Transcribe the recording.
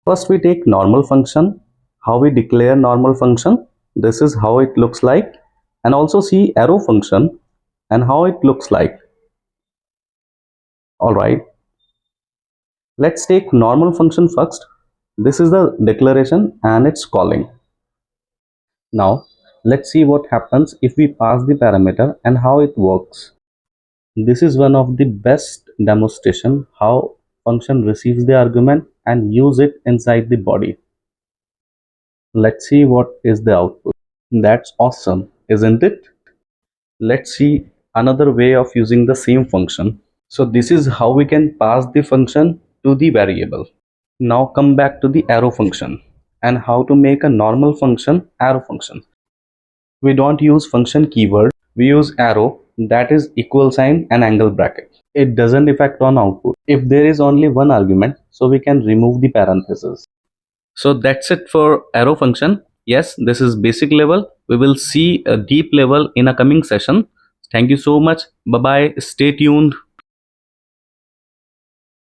First we take normal function, how we declare normal function. This is how it looks like, and also see arrow function and how it looks like. Alright, let's take normal function first. This is the declaration and it's calling. Now let's see what happens if we pass the parameter and how it works. This is one of the best demonstration how function receives the argument and use it inside the body. Let's see what is the output. That's awesome, isn't it? Let's see another way of using the same function. So this is how we can pass the function to the variable. Now come back to the arrow function and how to make a normal function arrow function. We don't use function keyword, we use arrow, that is equal sign and angle bracket. It doesn't affect on output. If there is only one argument, so we can remove the parenthesis. So that's it for arrow function. Yes, this is basic level. We will see a deep level in a coming session. Thank you so much. Bye bye. Stay tuned.